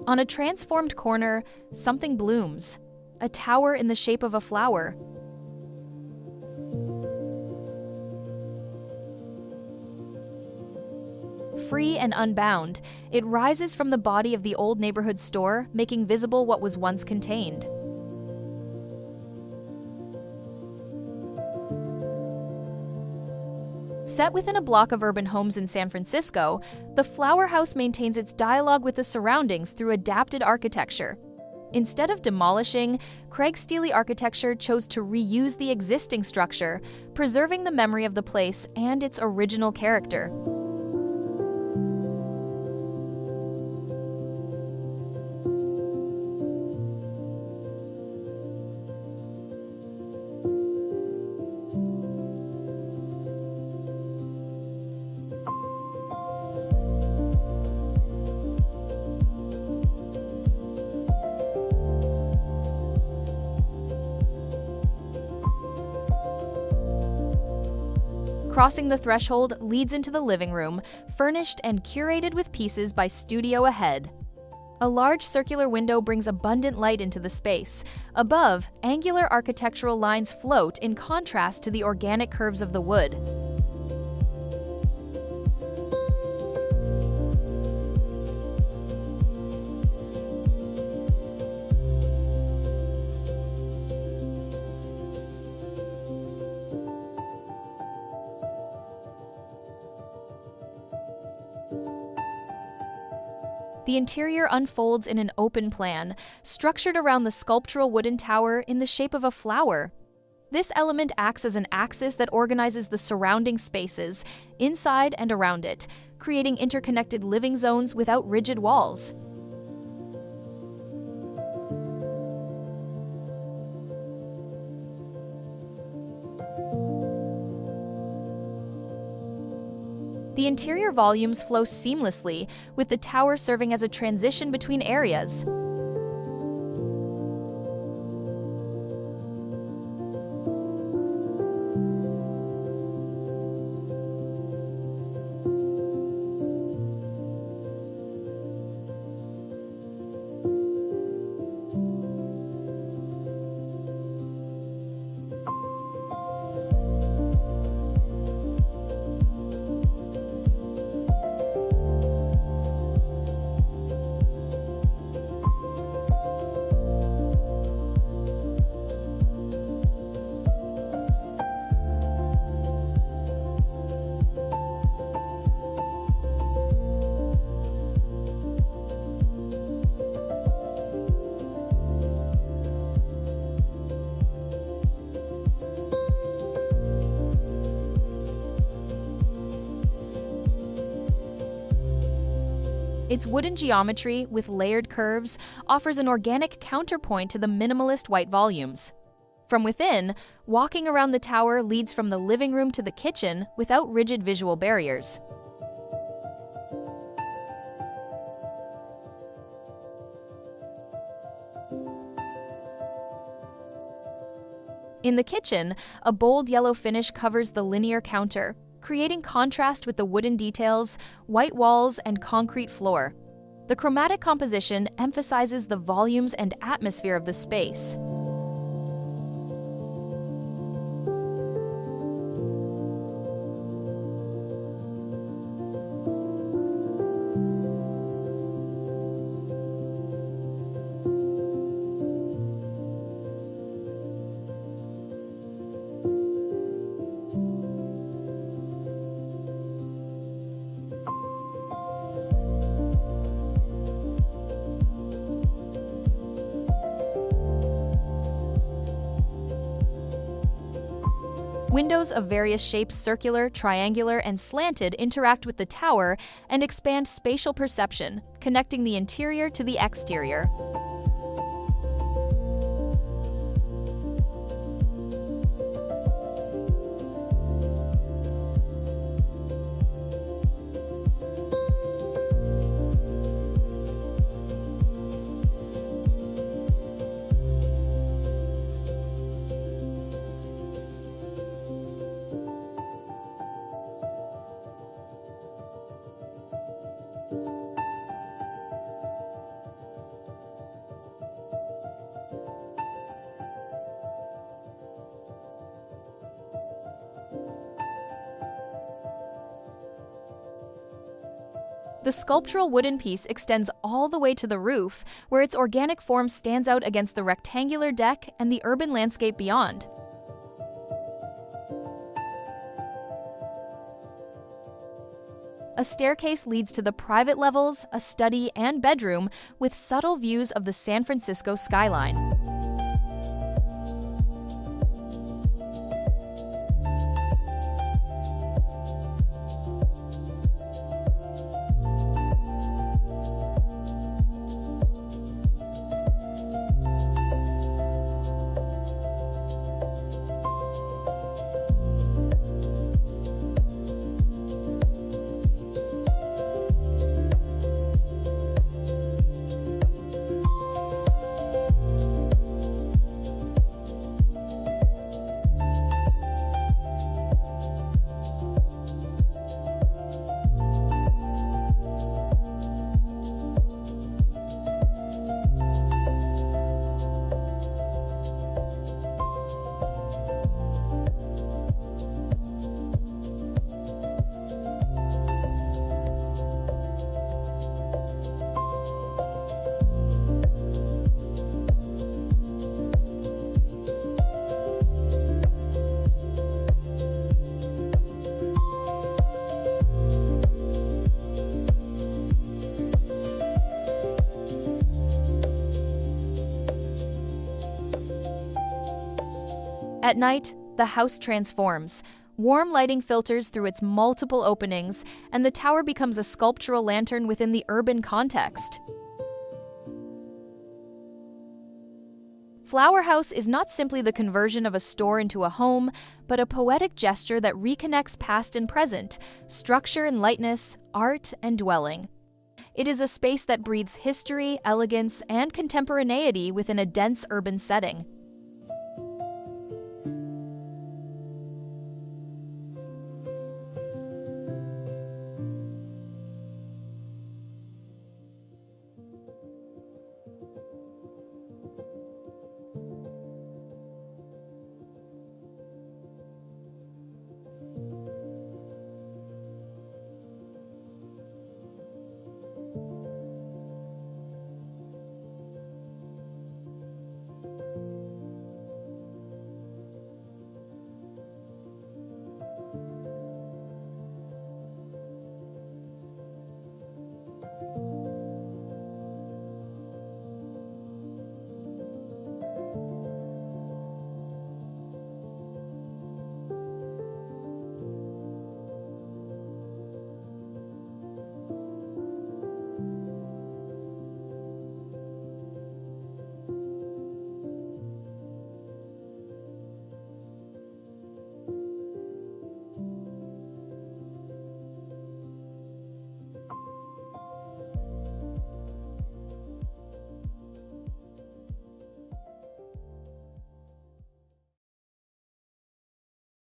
On a transformed corner, something blooms, a tower in the shape of a flower. Free and unbound, it rises from the body of the old neighborhood store, making visible what was once contained. Set within a block of urban homes in San Francisco, the Flower House maintains its dialogue with the surroundings through adapted architecture. Instead of demolishing, Craig Steely Architecture chose to reuse the existing structure, preserving the memory of the place and its original character. Crossing the threshold leads into the living room, furnished and curated with pieces by Studio Ahead. A large circular window brings abundant light into the space. Above, angular architectural lines float in contrast to the organic curves of the wood. The interior unfolds in an open plan, structured around the sculptural wooden tower in the shape of a flower. This element acts as an axis that organizes the surrounding spaces, inside and around it, creating interconnected living zones without rigid walls. The interior volumes flow seamlessly, with the tower serving as a transition between areas. Its wooden geometry, with layered curves, offers an organic counterpoint to the minimalist white volumes. From within, walking around the tower leads from the living room to the kitchen without rigid visual barriers. In the kitchen, a bold yellow finish covers the linear counter, creating contrast with the wooden details, white walls, and concrete floor. The chromatic composition emphasizes the volumes and atmosphere of the space. Windows of various shapes, circular, triangular, and slanted, interact with the tower and expand spatial perception, connecting the interior to the exterior. The sculptural wooden piece extends all the way to the roof, where its organic form stands out against the rectangular deck and the urban landscape beyond. A staircase leads to the private levels, a study, and bedroom with subtle views of the San Francisco skyline. At night, the house transforms. Warm lighting filters through its multiple openings, and the tower becomes a sculptural lantern within the urban context. Flower House is not simply the conversion of a store into a home, but a poetic gesture that reconnects past and present, structure and lightness, art and dwelling. It is a space that breathes history, elegance, and contemporaneity within a dense urban setting.